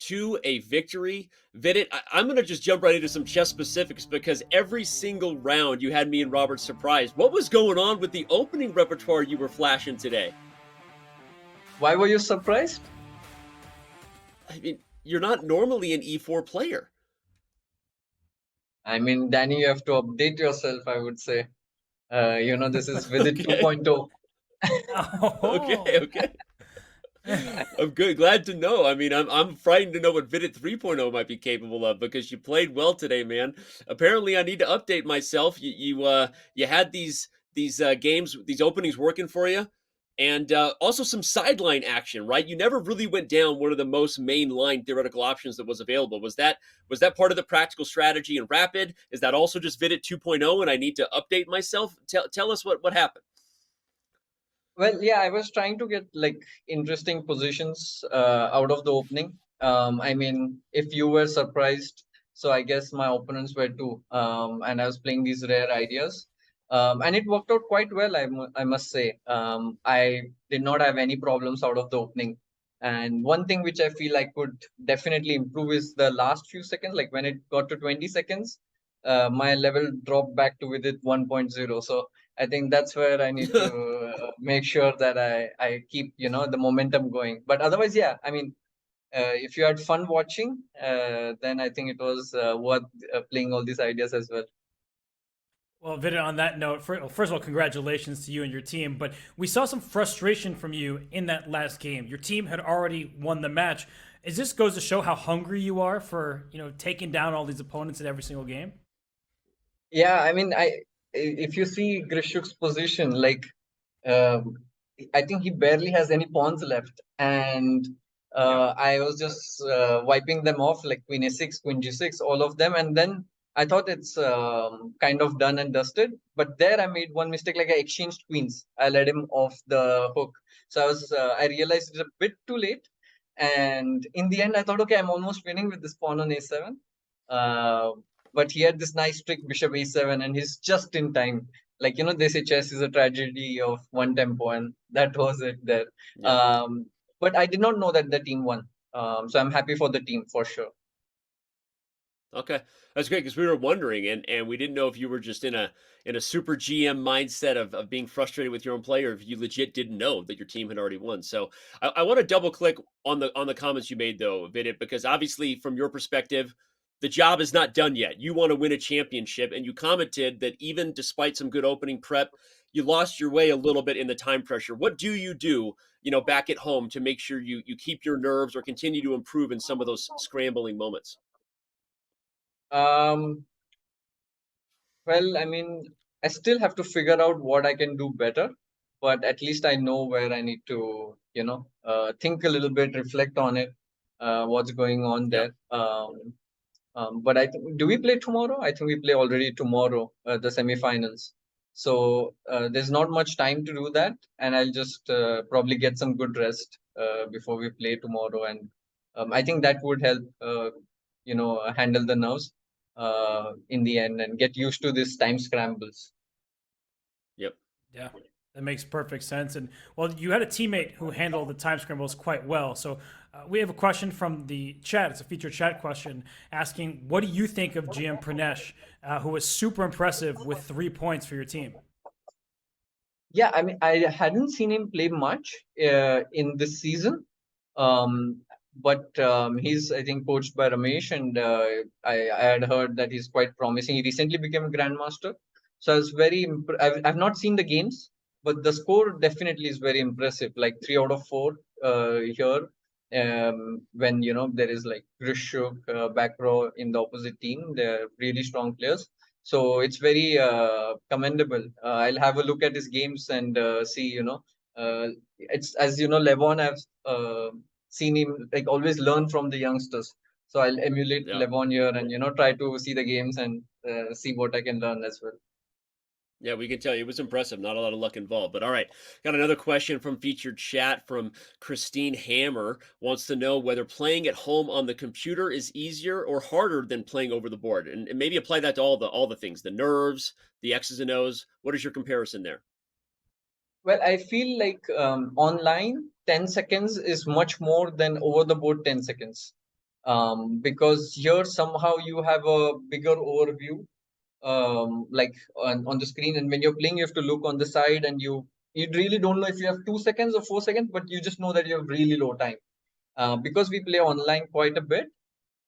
to a victory. Vidit, I'm going to just jump right into some chess specifics because every single round you had me and Robert surprised. What was going on with the opening repertoire you were flashing today? Why were you surprised? I mean, you're not normally an E4 player. I mean, Danny, you have to update yourself, I would say. This is Vidit Okay. 2.0. Okay. Oh. Okay. I'm good. Glad to know. I mean, I'm frightened to know what Vidit 3.0 might be capable of because you played well today, man. Apparently, I need to update myself. You had these games, these openings working for you, and also some sideline action, right? You never really went down one of the most mainline theoretical options that was available. Was that part of the practical strategy in Rapid? Is that also just Vidit 2.0, and I need to update myself? Tell us what happened. Well, yeah, I was trying to get like interesting positions out of the opening. I mean, if you were surprised, so I guess my opponents were too. And I was playing these rare ideas. And it worked out quite well, I must say. I did not have any problems out of the opening. And one thing which I feel I could definitely improve is the last few seconds. Like when it got to 20 seconds, my level dropped back to with it 1.0. So I think that's where I need to make sure that I keep the momentum going. But otherwise, yeah, I mean, if you had fun watching, then I think it was worth playing all these ideas as well. Well, Vidit, on that note, first of all, congratulations to you and your team. But we saw some frustration from you in that last game. Your team had already won the match. Is this goes to show how hungry you are for taking down all these opponents in every single game? Yeah, I mean, if you see Grishuk's position, like um, I think he barely has any pawns left, and Yeah. I was just wiping them off like Queen A6, Queen G6, all of them, and then I thought it's kind of done and dusted. But there I made one mistake, like I exchanged queens. I let him off the hook, so I realized it a bit too late, and in the end I thought, okay, I'm almost winning with this pawn on A7. Uh, but he had this nice trick, Bishop A7, and he's just in time. Like, they say chess is a tragedy of one tempo, and that was it there. Yeah. But I did not know that the team won. So I'm happy for the team for sure. Okay, that's great because we were wondering, and we didn't know if you were just in a super GM mindset of being frustrated with your own play, or if you legit didn't know that your team had already won. So I want to double click on the comments you made though, Vidit, because obviously from your perspective, the job is not done yet. You want to win a championship, and you commented that even despite some good opening prep, you lost your way a little bit in the time pressure. What do you do, back at home to make sure you keep your nerves or continue to improve in some of those scrambling moments? Um, well, I mean, I still have to figure out what I can do better, but at least I know where I need to, think a little bit, reflect on it, what's going on Yep. there. But I think, do we play tomorrow? I think we play already tomorrow, the semifinals. So there's not much time to do that, and I'll just probably get some good rest before we play tomorrow. And I think that would help, handle the nerves in the end and get used to this time scrambles. Yep. Yeah, that makes perfect sense. And well, you had a teammate who handled the time scrambles quite well. So we have a question from the chat. It's a featured chat question asking, "What do you think of GM Pranesh, who was super impressive with 3 points for your team?" Yeah, I mean, I hadn't seen him play much in this season, um, but he's, I think, coached by Ramesh, and I had heard that he's quite promising. He recently became a grandmaster, so I was I've not seen the games, but the score definitely is very impressive. Like 3 out of 4 here. When there is like Grishuk, back row in the opposite team, they're really strong players. So it's very commendable. I'll have a look at his games and see. It's as Levon. I've seen him like always learn from the youngsters. So I'll emulate Yeah. Levon here and try to see the games and see what I can learn as well. Yeah, we can tell you it was impressive. Not a lot of luck involved. But all right, got another question from featured chat from Christine Hammer. Wants to know whether playing at home on the computer is easier or harder than playing over the board, and maybe apply that to all the things, the nerves, the X's and O's. What is your comparison there? Well, I feel like online 10 seconds is much more than over the board 10 seconds. because here somehow you have a bigger overview, like on the screen, and when you're playing, you have to look on the side, and you really don't know if you have 2 seconds or 4 seconds, but you just know that you have really low time. Because we play online quite a bit,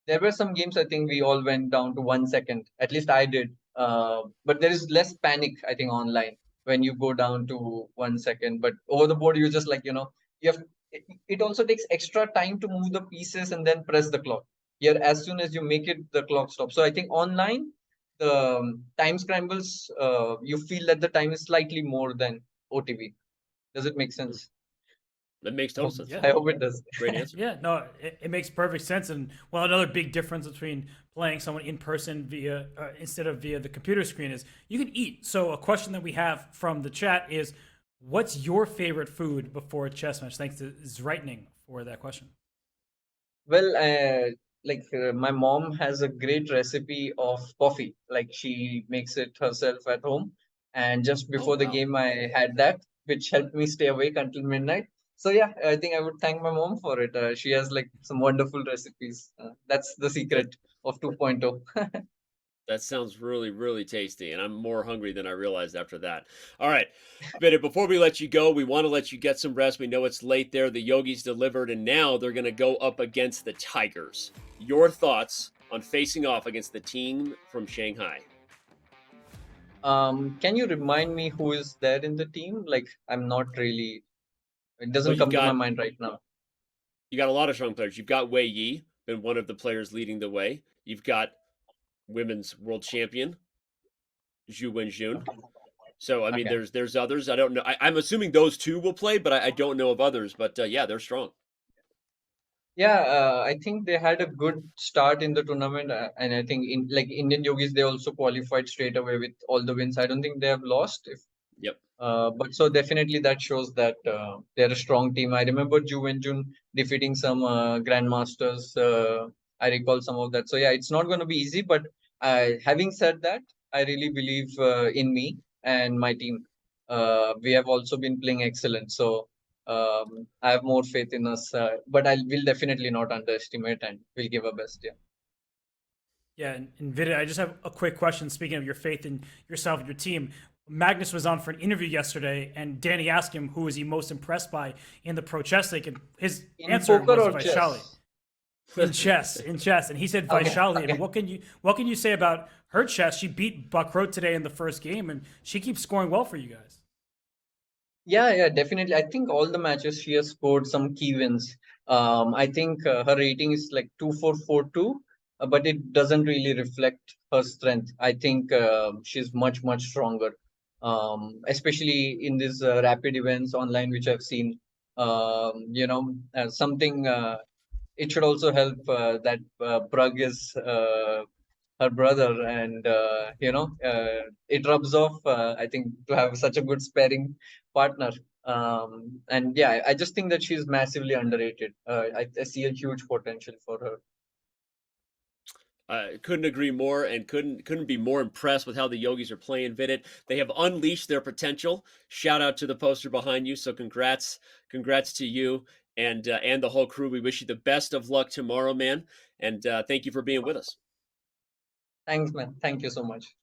there were some games I think we all went down to 1 second. At least I did. But there is less panic, I think, online when you go down to 1 second. But over the board, you just like, you have it also takes extra time to move the pieces and then press the clock. Here, as soon as you make it, the clock stops. So I think online, the time scrambles, you feel that the time is slightly more than OTV. Does it make Hmm. sense? That makes total sense. Yeah. I hope it does. Great answer. Yeah, no, it makes perfect sense. And well, another big difference between playing someone in person via instead of via the computer screen is you can eat. So a question that we have from the chat is, what's your favorite food before a chess match? Thanks to Zreitning for that question. Well, my mom has a great recipe of coffee. Like she makes it herself at home. And just Oh, before the wow. game, I had that, which helped me stay awake until midnight. So yeah, I think I would thank my mom for it. She has like some wonderful recipes. That's the That secret of 2.0. that sounds really, really tasty, and I'm more hungry than I realized after that. All right, Vidit, before we let you go, we want to let you get some rest. We know it's late there. The Yogis delivered, and now they're going to go up against the Tigers. Your thoughts on facing off against the team from Shanghai? Can you remind me who is there in the team? Like I'm not really. It Well, doesn't come to my mind right now. you got a lot of strong players. You've got Wei Yi, been one of the players leading the way. You've got women's world champion Zhu Wenjun. Okay. So I mean, Okay. there's others. I don't know. I'm assuming those two will play, but I don't know of others. But yeah, they're strong. Yeah, I think they had a good start in the tournament, and I think in like Indian yogis, they also qualified straight away with all the wins. I don't think they have lost. If Yep. but so definitely that shows that they're a strong team. I remember Ju Wenjun defeating some grandmasters. I recall some of that. So yeah, it's not going to be easy. But having said that, I really believe in me and my team. We have also been playing excellent. So I have more faith in us. But I will definitely not underestimate, and we'll give our best. Yeah. Yeah, and Vidit, I just have a quick question. Speaking of your faith in yourself and your team, Magnus was on for an interview yesterday, and Danny asked him who was he most impressed by in the Pro Chess League, and his In answer poker was or Vaishali. chess? In chess, and he said Okay. Vaishali. Okay. And what can you say about her chess? She beat Buckroat today in the first game, and she keeps scoring well for you guys. Yeah, definitely. I think all the matches she has scored some key wins. I think her rating is like 2442, but it doesn't really reflect her strength. I think she's much stronger, especially in these rapid events online, which I've seen. Something it should also help that Prag is her brother, and it rubs off. I think to have such a good sparring partner. And yeah, I just think that she's massively underrated. I see a huge potential for her. Couldn't agree more, and couldn't be more impressed with how the Yogis are playing. Vidit, they have unleashed their potential. Shout out to the poster behind you. So congrats to you and the whole crew. We wish you the best of luck tomorrow, man. And thank you for being with us. Thanks, man. Thank you so much.